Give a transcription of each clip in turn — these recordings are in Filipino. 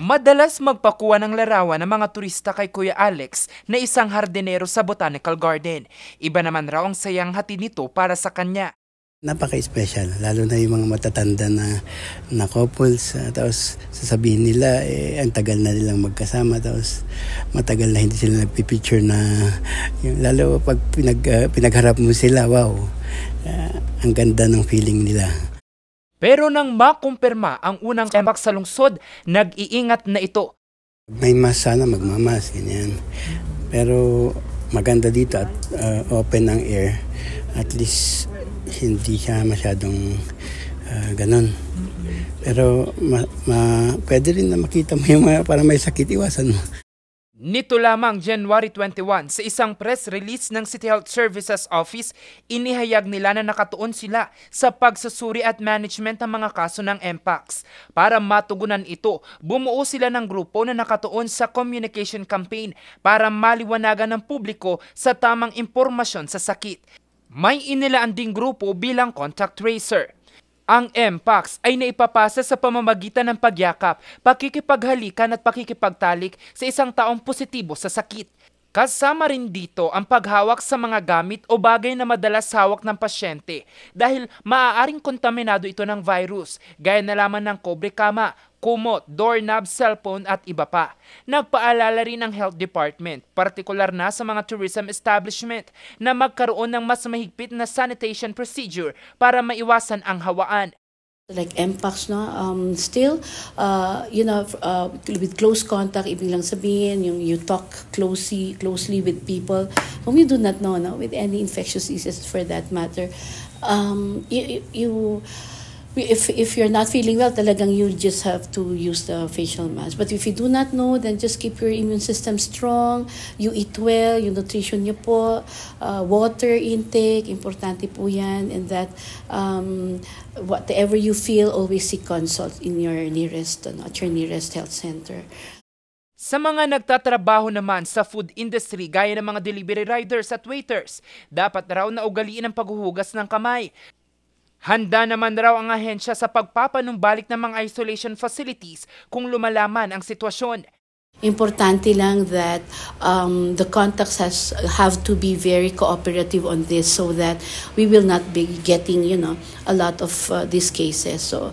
Madalas magpakuha ng larawan ng mga turista kay Kuya Alex na isang hardinero sa Botanical Garden. Iba naman raw ang sayang hatid nito para sa kanya. Napaka-special, lalo na yung mga matatanda na couples. Tapos sasabihin nila, ang tagal na nilang magkasama. Tapos matagal na hindi sila nagpipicture na, lalo pag pinagharap mo sila, wow, ang ganda ng feeling nila. Pero nang makumpirma ang unang MPACS sa lungsod, nag-iingat na ito. May mas sana magmamas, ganyan. Pero maganda dito at open ang air. At least hindi siya masyadong ganon. Pero pwede rin na makita mo yung para may sakit, iwasan mo. Nito lamang January 21, sa isang press release ng City Health Services Office, inihayag nila na nakatuon sila sa pagsusuri at management ng mga kaso ng MPACS. Para matugunan ito, bumuo sila ng grupo na nakatuon sa communication campaign para maliwanagan ng publiko sa tamang impormasyon sa sakit. May inilaan ding grupo bilang contact tracer. Ang MPACS ay naipapasa sa pamamagitan ng pagyakap, pakikipaghalikan at pakikipagtalik sa isang taong positibo sa sakit. Kasama rin dito ang paghawak sa mga gamit o bagay na madalas hawak ng pasyente dahil maaaring kontaminado ito ng virus, gaya na lamang ng kobre kama, kumot, doorknob, cellphone at iba pa. Nagpaalala rin ang Health Department, partikular na sa mga tourism establishment, na magkaroon ng mas mahigpit na sanitation procedure para maiwasan ang hawaan. Like MPACS, no? Still, with close contact, ibig lang sabihin, you talk closely with people whom you do not know, no? With any infectious diseases for that matter. If you're not feeling well, talagang you just have to use the facial mask. But if you do not know, then just keep your immune system strong. You eat well, yung nutrition niyo po, water intake, importante po yan. And that whatever you feel, always seek consult in your nearest, at your nearest health center. Sa mga nagtatrabaho naman sa food industry gaya ng mga delivery riders at waiters, dapat raw na ugaliin ang paghuhugas ng kamay. Handa naman raw ang ahensya sa pagpapanumbalik ng mga isolation facilities kung lumalaman ang sitwasyon. Importante lang that the contacts have to be very cooperative on this so that we will not be getting, a lot of these cases. So,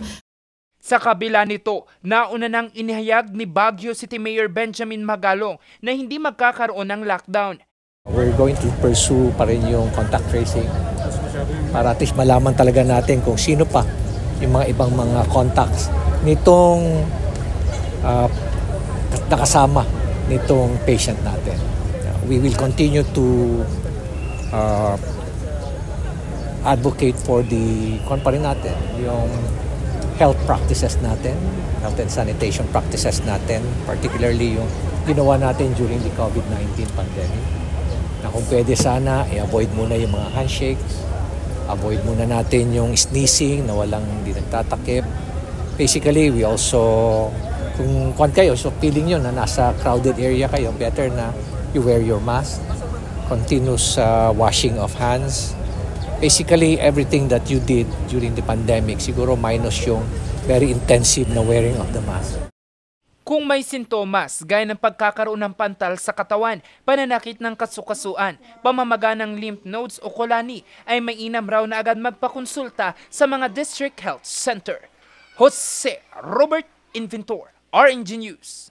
sa kabila nito, nauna nang inihayag ni Baguio City Mayor Benjamin Magalong na hindi magkakaroon ng lockdown. We're going to pursue pa rin yung contact tracing para at least malaman talaga natin kung sino pa yung mga ibang mga contacts nitong nakasama nitong patient natin. We will continue to advocate for yung health practices natin, health and sanitation practices natin, particularly yung ginawa natin during the COVID-19 pandemic. Na kung pwede sana, i-avoid muna yung mga handshakes, avoid muna natin yung sneezing na walang hindi nagtatakip. Basically, we also, kung kayo, so feeling nyo na nasa crowded area kayo, better na you wear your mask, continuous washing of hands. Basically, everything that you did during the pandemic, siguro minus yung very intensive na wearing of the mask. Kung may sintomas, gaya ng pagkakaroon ng pantal sa katawan, pananakit ng kasukasuan, pamamaga ng lymph nodes o kolani, ay mainam raw na agad magpakonsulta sa mga District Health Center. Jose Robert Inventor, RNG News.